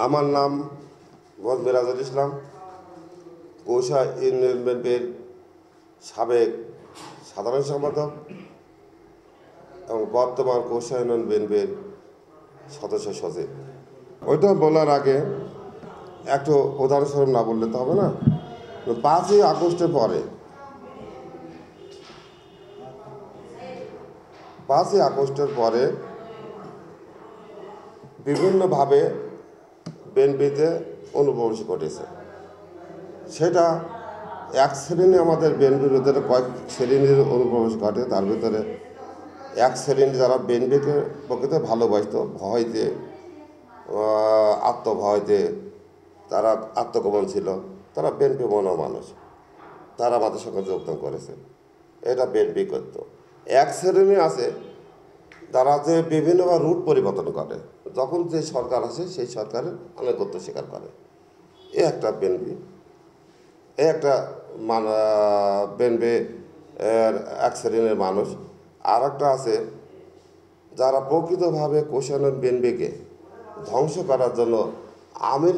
আমার নাম মোহাম্মদ মিরাজুল ইসলাম, কৌশা ইউনিয়ন বিএনপির সাবেক সাধারণ সম্পাদক এবং বর্তমান কৌশা ইউনিয়ন বিএনপির সদস্য সচিব। ওইটা বলার আগে একটু উদাহরণস্বরূপ না বললে তো হবে না। 5ই আগস্টের পরে 5ই আগস্টের পরে বিভিন্নভাবে বিএনপিতে অনুপ্রবেশ ঘটেছে। সেটা এক শ্রেণী আমাদের বিএনপির ভিতরে কয়েক শ্রেণীর অনুপ্রবেশ ঘটে। তার ভিতরে এক শ্রেণী যারা বিএনপিকে প্রকৃত ভালোবাসত, ভয়তে আত্মভয়তে তারা আত্মগোপন ছিল, তারা বিএনপি মনা মানুষ, তারা আমাদের সঙ্গে যোগদান করেছে। এটা বিএনপি করত। এক শ্রেণী আছে তারা যে বিভিন্নভাবে রুট পরিবর্তন করে, যখন যে সরকার আসে সেই সরকারের আনুগত্য স্বীকার করে। এ একটা বিএনপি, এ একটা বিএনপি এক শ্রেণীর মানুষ। আর একটা আছে যারা প্রকৃতভাবে কোষানোর বিএনপিকে ধ্বংস করার জন্য আওয়ামী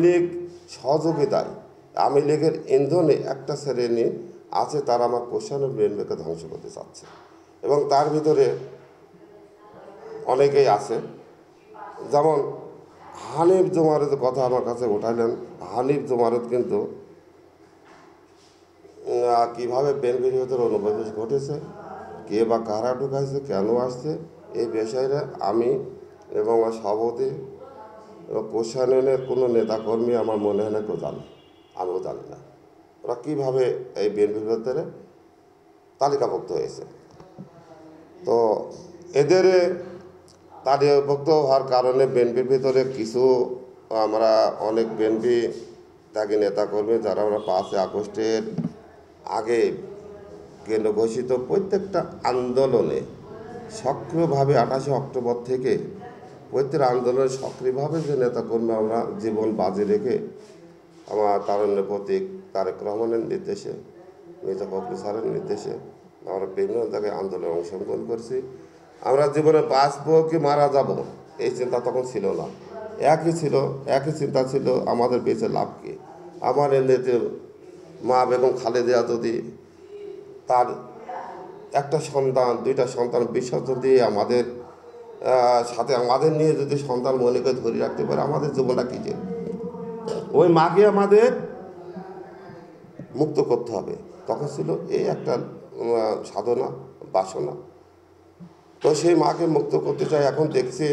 লীগ সহযোগিতায়, আওয়ামী লীগের ইন্ধনে একটা শ্রেণী আছে, তারা আমার কোষানোর বিএনপিকে ধ্বংস করতে চাচ্ছে। এবং তার ভিতরে অনেকেই আছে, যেমন হানিফ জমারতের কথা আমার কাছে উঠাইলেন। হানিফ জমারত কিন্তু কীভাবে বিএনপির ভিতরে অনুপ্রবেশ ঘটেছে, কে বা কারা ঢুকাইছে, কেন আসছে, এই বিষয়ে আমি এবং আমার সভাপতি এবং কোষায়নের কোনো নেতাকর্মী আমার মনে হয় না কেউ জানে, আমিও জানি না ওরা কীভাবে এই বিএনপির ভিতরে তালিকাভুক্ত হয়েছে। তো এদের তালিকাভুক্ত হওয়ার কারণে বিএনপির ভিতরে কিছু আমরা অনেক বিএনপি ত্যাগী নেতাকর্মী যারা আমরা 5ই আগস্টের আগে কেন্দ্র ঘোষিত প্রত্যেকটা আন্দোলনে সক্রিয়ভাবে 28 অক্টোবর থেকে প্রত্যেক আন্দোলনে সক্রিয়ভাবে যে নেতাকর্মী আমরা জীবন বাজি রেখে আমার তারুণ্য প্রতীক তারেক রহমানের নির্দেশে, মির্জা ফখরুল স্যারের নির্দেশে আমরা বিভিন্ন জায়গায় আন্দোলনে অংশগ্রহণ করছি। আমরা জীবনে বাঁচবো কি মারা যাব এই চিন্তা তখন ছিল না। একই চিন্তা ছিল আমাদের বেঁচে লাভ কি। আমার এমনিতে মা বেগম খালেদা যদি তার একটা সন্তান, 2টা সন্তান বিসর্জন দিয়ে আমাদের সাথে আমাদের নিয়ে যদি সন্তান মনেকে ধরে রাখতে পারে, আমাদের জীবনটা কী যে ওই মাকে আমাদের মুক্ত করতে হবে। তখন ছিল এই একটা সাধনা, বাসনা। তো সেই মাকে মুক্ত করতে চাই। এখন দেখছি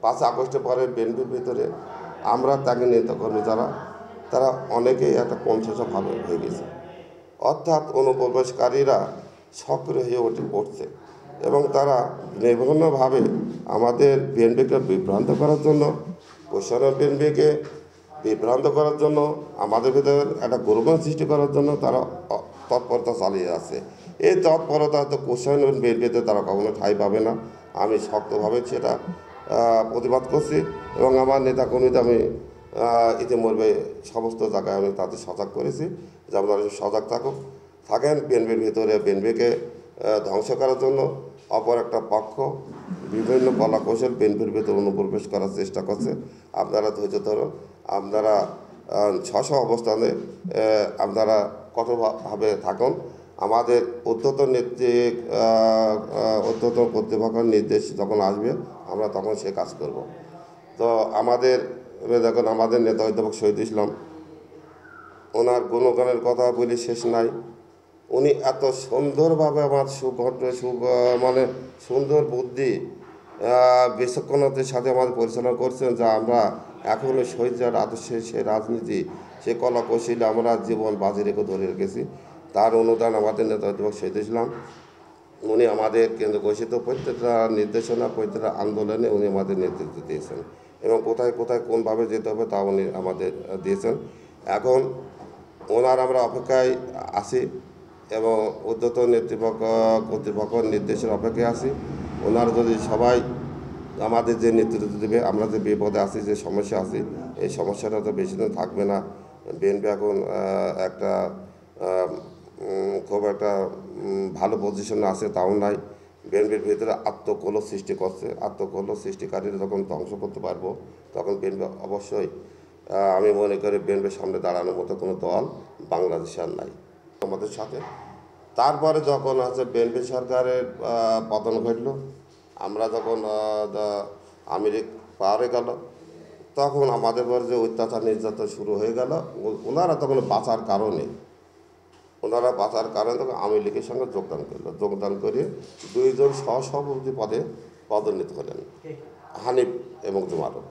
5 আগস্টের পরে বিএনপির ভিতরে আমরা ত্যাগী নেতাকর্মী যারা, তারা অনেকেই একটা কনসেশনভাবে হয়ে গেছে, অর্থাৎ অনুপ্রবেশকারীরা সক্রিয় হয়ে উঠছে এবং তারা বিভিন্নভাবে আমাদের বিএনপিকে বিভ্রান্ত করার জন্য, কোষানোর বিএনপিকে বিভ্রান্ত করার জন্য, আমাদের ভিতরে একটা গৌরবান সৃষ্টি করার জন্য তারা তৎপরতা চালিয়ে যাচ্ছে। এই তৎপরতা তো কোষানোর বিএনপিতে তারা কখনো ঠাঁই পাবে না। আমি শক্তভাবে সেটা প্রতিবাদ করছি এবং আমার নেতাকর্মীদের আমি ইতিমধ্যে সমস্ত জায়গায় আমি তাদের সজাগ করেছি যে আপনারা সজাগ থাকেন। বিএনপির ভিতরে বিএনপিকে ধ্বংস করার জন্য অপর একটা পক্ষ বিভিন্ন কলা কৌশল বিএনপির ভিতরে অনুপ্রবেশ করার চেষ্টা করছে। আপনারা ধৈর্য ধরুন, আপনারা অবস্থানে আপনারা কঠোরভাবে থাকুন। আমাদের ঊর্ধ্বতন কর্তৃপক্ষের নির্দেশ যখন আসবে আমরা তখন সে কাজ করব। তো আমাদের দেখুন, আমাদের নেতা অধ্যাপক শহীদ ইসলাম, ওনার গুণগানের কথা বলি শেষ নাই। উনি এত সুন্দরভাবে আমার মানে সুন্দর বুদ্ধি বিচক্ষণতার সাথে আমাদের পরিচালনা করছেন, যা আমরা এখনও শহীদ যার আদর্শে সে রাজনীতি, সে কলা কৌশলে আমরা জীবন বাজি রেখে ধরে রেখেছি। তার অনুদান আমাদের নেতা অধ্যাপক শহীদ ইসলাম। উনি আমাদের কেন্দ্র ঘোষিত প্রত্যেকটা নির্দেশনা, প্রত্যেকটা আন্দোলনে উনি আমাদের নেতৃত্ব দিয়েছেন এবং কোথায় কোথায় কোনভাবে যেতে হবে তা উনি আমাদের দিয়েছেন। এখন ওনার আমরা অপেক্ষায় আছি এবং ঊর্ধ্বতন কর্তৃপক্ষের নির্দেশের অপেক্ষায় আছি। ওনারা যদি সবাই আমাদের যে নেতৃত্ব দেবে, আমরা যে বিপদে আছি, যে সমস্যা আছি, এই সমস্যাটা তো বেশি দিন থাকবে না। বিএনপি এখন একটা খুব একটা ভালো পজিশনে আছে তাও নাই। বিএনপির ভিতরে আত্মকলহ সৃষ্টি করছে। আত্মকলহ সৃষ্টিকারীরা যখন ধ্বংস করতে পারবো তখন বিএনপি অবশ্যই আমি মনে করি বিএনপির সামনে দাঁড়ানোর মতো কোনো দল বাংলাদেশে আর নাই আমাদের সাথে। তারপরে যখন হচ্ছে বিএনপি সরকারের পতন ঘটল, আমরা যখন আমেরিক পাওয়ারে গেল, তখন আমাদের পর যে অত্যাচার নির্যাতন শুরু হয়ে গেল, ওনারা তখন বাঁচার কারণে তখন আওয়ামী লীগের সঙ্গে যোগদান করলো। যোগদান করে দুইজন সহসভাপতি পদে পদোন্নীত হলেন, হানিফ এবং জুমারুল।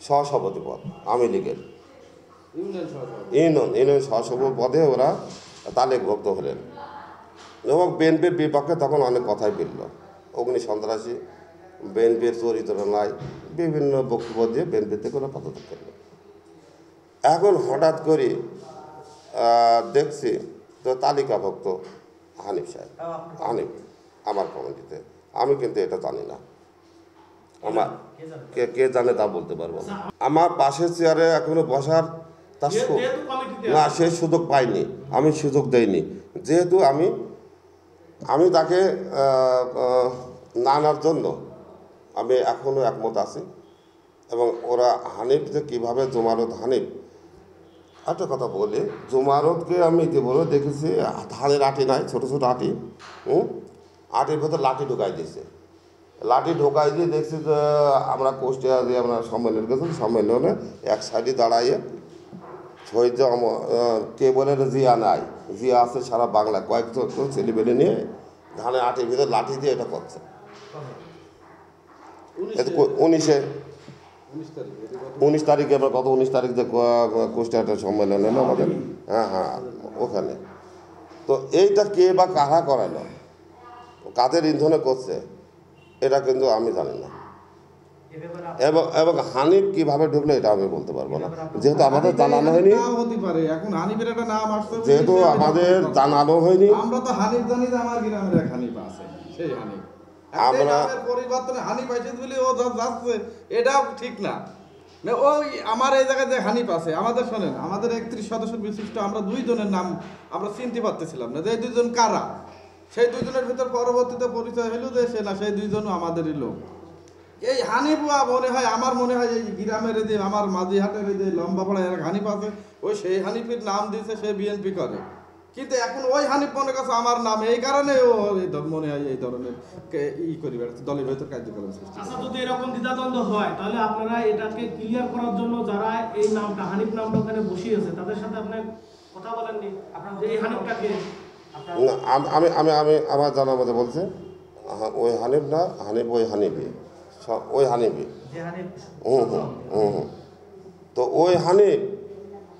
সহসভাপতি পদ আওয়ামী লীগের ইউনিয়ন সহসভাপতি পদে ওরা তালিকাভুক্ত হলেন এবং বিএনপির বিপক্ষে তখন অনেক কথাই বলল, অগ্নি সন্ত্রাসী, বিএনপির চরিত্র নাই, বিভিন্ন বক্তব্য দিয়ে বিএনপি থেকে ওরা পদত্যাগ করল। এখন হঠাৎ করে দেখছি তো তালিকাভুক্ত হানিফ সাহেব, হানিফ আমার কমিটিতে। আমি কিন্তু এটা জানি না, আমার কে জানে তা বলতে পারবো না। আমার পাশের চেয়ারে এখনো বসার তার না, সে সুযোগ পাইনি, আমি সুযোগ দেইনি। যেহেতু আমি তাকে না আনার জন্য আমি এখনও একমত আছি। এবং ওরা হানিফ যে কীভাবে জুমারত হানিফ, একটা কথা বলি, জুমারতকে আমি ইতিপূর্বে দেখেছি ধানের আটি নাই, ছোটো ছোটো আটি, আটির ভেতর লাঠি ঢুকাই দিয়েছে। লাঠি ঢোকাই দিয়ে দেখছি যে আমরা কুষ্টিয়া দিয়ে আমরা সম্মেলন গেছি, সম্মেলনে এক সাইডে দাঁড়াইয়ে শহীদ কে বলে জিয়া নাই, জিয়া আছে সারা বাংলা, কয়েকজন ছেলেমেলে নিয়ে ধানের আটির ভিতরে লাঠি দিয়ে এটা করছে। 19 তারিখে আমরা গত 19 তারিখ যে কুষ্টিয়াটা সম্মেলন হলো আমাদের, হ্যাঁ ওখানে। তো এইটা কে বা কারা করালো, কাদের ইন্ধনে করছে, এটা কিন্তু আমি জানি না। এবং হানিফ কিভাবে ঢুকলো এটা আমি বলতে পারবো না, যেহেতু আমাদের জানানো হয়নি। যেহেতু আমাদের জানানো হয়নি, আমরা তো হানিফ জানি যে আমার গ্রামের এক হানিফ আছে, সেই হানিফ আমরা পরিবর্তনে হানিফ আছে বলে ও যাচ্ছে, এটাও ঠিক না। ওই আমার এই জায়গায় যে হানিফ আছে, আমাদের শোনেন, আমাদের 31 সদস্য বিশিষ্ট আমরা দুইজনের নাম আমরা চিনতে পারতেছিলাম না যে এই দুইজন কারা। সেই দুইজনের ভিতর পরবর্তীতে পরিচয় হলো যে সে না, সেই দুইজনও আমাদেরই লোক। এই হানিফ আমার মনে হয় এই গ্রামের যে আমার মাঝিহাটের যে লম্বা পড়া এক হানিফ আছে, ওই সেই হানিফের নাম দিয়েছে, সে বিএনপি করে। কিন্তু এখন ওই হানিফ মনে করছে আমার নাম, এই কারণে ও মনে হয় এই ধরনের করি বেড়াচ্ছে, দলের ভেতর কার্যক্রম সৃষ্টি। আচ্ছা, যদি এরকম দ্বিধাদ্বন্দ্ব হয় তাহলে আপনারা এটাকে ক্লিয়ার করার জন্য যারা এই নামটা হানিফ নামটা ওখানে বসিয়েছে তাদের সাথে আপনি কথা বলেননি যে এই হানিফটাকে? আমি আমার জানার মধ্যে বলছে ওই হানিফ না, হানিফ ওই হানিফি, ওই হানিফি। তো ওই হানিফ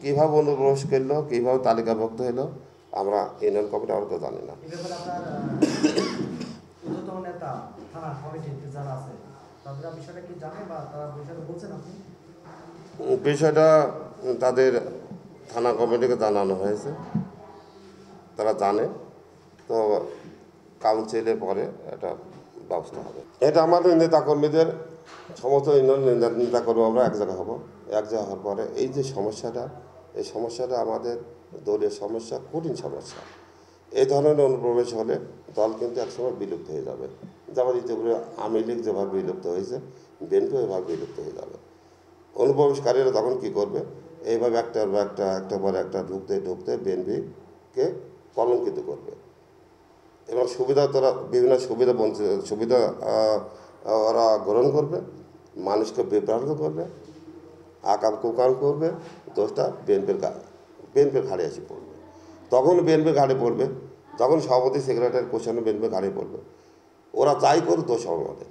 কীভাবে অনুপ্রবেশ করলো, কীভাবে তালিকাভুক্ত হলো, আমরা ইউনিয়ন কমিটি আর তো জানি না। বিষয়টা তাদের থানা কমিটিকে জানানো হয়েছে, তারা জানে। তো কাউন্সিলে পরে এটা ব্যবস্থা হবে। এটা আমাদের নেতাকর্মীদের সমস্ত ইউনিয়ন নেতাকর্মী আমরা এক জায়গায় হব। এক জায়গা হওয়ার পরে এই যে সমস্যাটা, এই সমস্যাটা আমাদের দলীয় সমস্যা, কঠিন সমস্যা। এই ধরনের অনুপ্রবেশ হলে দল কিন্তু একসময় বিলুপ্ত হয়ে যাবে। যেমন ইতিপূর্বে আওয়ামী লীগ যেভাবে বিলুপ্ত হয়েছে, বিএনপিও এভাবে বিলুপ্ত হয়ে যাবে। অনুপ্রবেশকারীরা তখন কি করবে, এইভাবে একটার পর একটা ঢুকতে বিএনপিকে কলঙ্কিত করবে এবং বিভিন্ন সুবিধা ওরা গ্রহণ করবে, মানুষকে বিভ্রান্ত করবে, আকাম কুকাম করবে। দোষটা বিএনপির ঘাড়ে এসে পড়বে। তখন বিএনপির ঘাড়ে পড়বে, যখন সভাপতি সেক্রেটারি কোষানো বিএনপির ঘাড়ে পড়বে। ওরা যাই করুক দোষ আমাদের।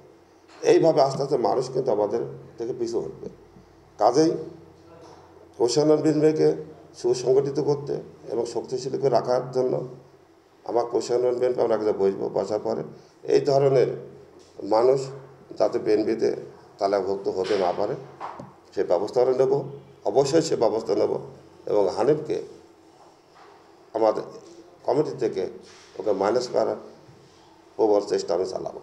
এইভাবে আস্তে আস্তে মানুষ কিন্তু আমাদের থেকে পিছু হটবে। কাজেই কোষানো বিএনপিকে সুসংগঠিত করতে এবং শক্তিশালী করে রাখার জন্য আমার কোষানো বিএনপি আমরা একটা বসবো, বসার পরে এই ধরনের মানুষ যাতে বিএনপিতে তালিকাভুক্ত হতে না পারে সে ব্যবস্থা আমরা নেব, অবশ্যই সে ব্যবস্থা নেব। এবং হানিফকে আমাদের কমিটি থেকে ওকে মাইনাস করার প্রবল চেষ্টা আমি চালাবো।